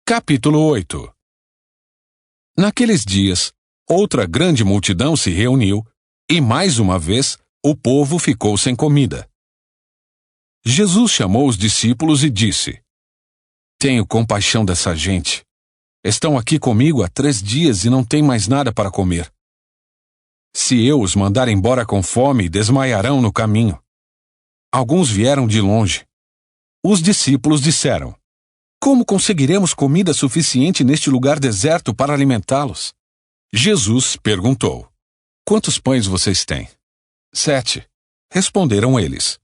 Capítulo 8. Naqueles dias, outra grande multidão se reuniu, e mais uma vez o povo ficou sem comida. Jesus chamou os discípulos e disse: Tenho compaixão dessa gente. Estão aqui comigo há 3 dias e não têm mais nada para comer. Se eu os mandar embora com fome, desmaiarão no caminho. Alguns vieram de longe. Os discípulos disseram: Como conseguiremos comida suficiente neste lugar deserto para alimentá-los? Jesus perguntou: Quantos pães vocês têm? 7, responderam eles.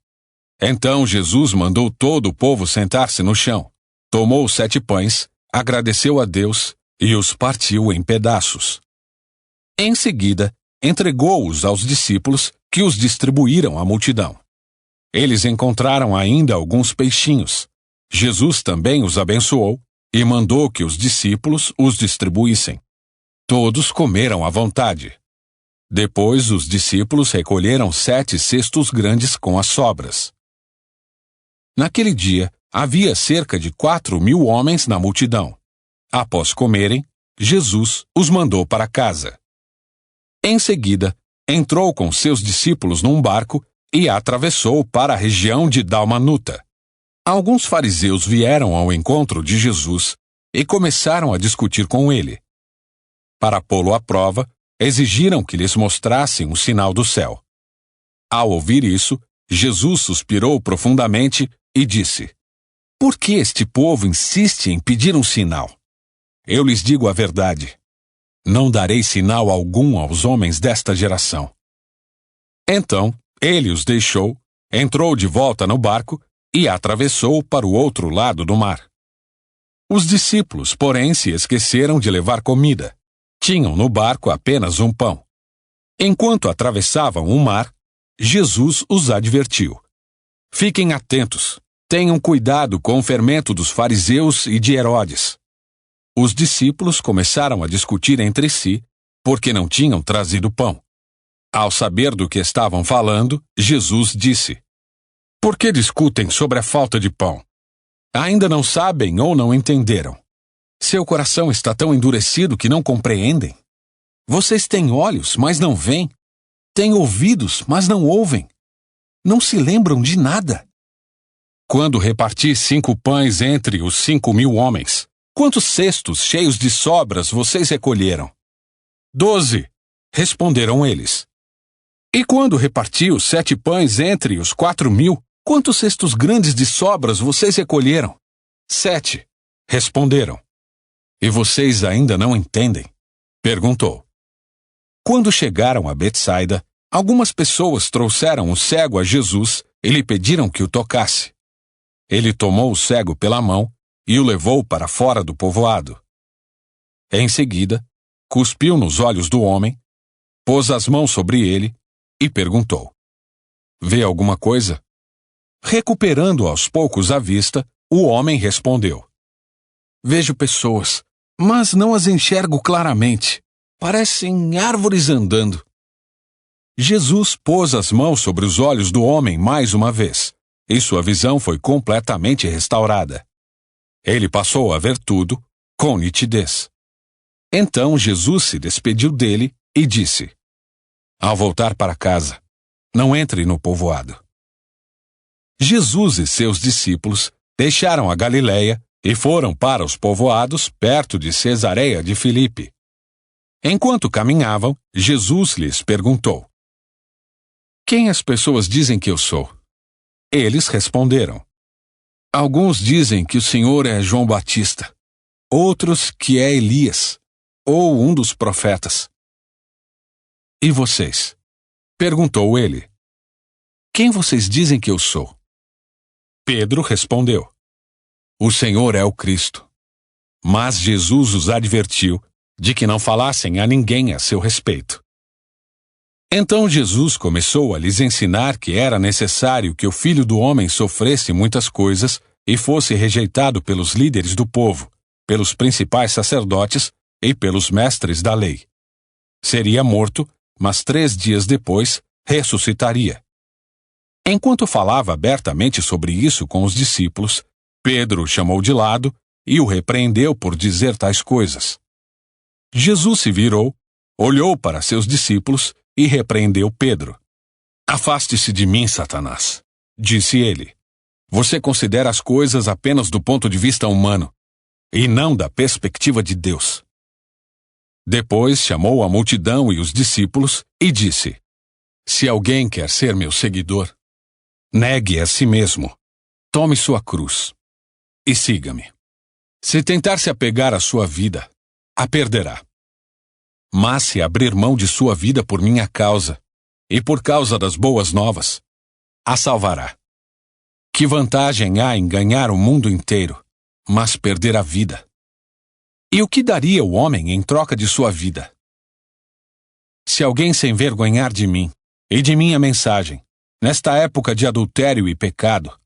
Então Jesus mandou todo o povo sentar-se no chão, tomou os 7 pães, agradeceu a Deus e os partiu em pedaços. Em seguida, entregou-os aos discípulos, que os distribuíram à multidão. Eles encontraram ainda alguns peixinhos. Jesus também os abençoou e mandou que os discípulos os distribuíssem. Todos comeram à vontade. Depois os discípulos recolheram 7 cestos grandes com as sobras. Naquele dia, havia cerca de 4.000 homens na multidão. Após comerem, Jesus os mandou para casa. Em seguida, entrou com seus discípulos num barco e atravessou para a região de Dalmanuta. Alguns fariseus vieram ao encontro de Jesus e começaram a discutir com ele. Para pô-lo à prova, exigiram que lhes mostrassem um sinal do céu. Ao ouvir isso, Jesus suspirou profundamente e disse: Por que este povo insiste em pedir um sinal? Eu lhes digo a verdade. Não darei sinal algum aos homens desta geração. Então, ele os deixou, entrou de volta no barco e atravessou para o outro lado do mar. Os discípulos, porém, se esqueceram de levar comida. Tinham no barco apenas um pão. Enquanto atravessavam o mar, Jesus os advertiu: Fiquem atentos, tenham cuidado com o fermento dos fariseus e de Herodes. Os discípulos começaram a discutir entre si, porque não tinham trazido pão. Ao saber do que estavam falando, Jesus disse: Por que discutem sobre a falta de pão? Ainda não sabem ou não entenderam? Seu coração está tão endurecido que não compreendem? Vocês têm olhos, mas não veem? Têm ouvidos, mas não ouvem? Não se lembram de nada? Quando reparti 5 pães entre os 5.000 homens, quantos cestos cheios de sobras vocês recolheram? 12, responderam eles. E quando reparti os 7 pães entre os 4.000, quantos cestos grandes de sobras vocês recolheram? 7, responderam. E vocês ainda não entendem? Perguntou. Quando chegaram a Betsaida, algumas pessoas trouxeram o cego a Jesus e lhe pediram que o tocasse. Ele tomou o cego pela mão e o levou para fora do povoado. Em seguida, cuspiu nos olhos do homem, pôs as mãos sobre ele e perguntou: Vê alguma coisa? Recuperando aos poucos a vista, o homem respondeu: Vejo pessoas, mas não as enxergo claramente. Parecem árvores andando. Jesus pôs as mãos sobre os olhos do homem mais uma vez, e sua visão foi completamente restaurada. Ele passou a ver tudo com nitidez. Então Jesus se despediu dele e disse: Ao voltar para casa, não entre no povoado. Jesus e seus discípulos deixaram a Galileia e foram para os povoados perto de Cesareia de Filipe. Enquanto caminhavam, Jesus lhes perguntou: Quem as pessoas dizem que eu sou? Eles responderam: Alguns dizem que o Senhor é João Batista, outros que é Elias, ou um dos profetas. E vocês? Perguntou ele. Quem vocês dizem que eu sou? Pedro respondeu: O Senhor é o Cristo. Mas Jesus os advertiu de que não falassem a ninguém a seu respeito. Então Jesus começou a lhes ensinar que era necessário que o Filho do Homem sofresse muitas coisas e fosse rejeitado pelos líderes do povo, pelos principais sacerdotes e pelos mestres da lei. Seria morto, mas 3 dias depois ressuscitaria. Enquanto falava abertamente sobre isso com os discípulos, Pedro o chamou de lado e o repreendeu por dizer tais coisas. Jesus se virou, olhou para seus discípulos e repreendeu Pedro. Afaste-se de mim, Satanás, disse ele. Você considera as coisas apenas do ponto de vista humano, e não da perspectiva de Deus. Depois chamou a multidão e os discípulos e disse: Se alguém quer ser meu seguidor, negue a si mesmo, tome sua cruz e siga-me. Se tentar se apegar à sua vida, a perderá. Mas se abrir mão de sua vida por minha causa, e por causa das boas novas, a salvará. Que vantagem há em ganhar o mundo inteiro, mas perder a vida? E o que daria o homem em troca de sua vida? Se alguém se envergonhar de mim e de minha mensagem, nesta época de adultério e pecado,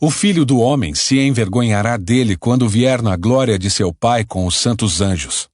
o Filho do Homem se envergonhará dele quando vier na glória de seu Pai com os santos anjos.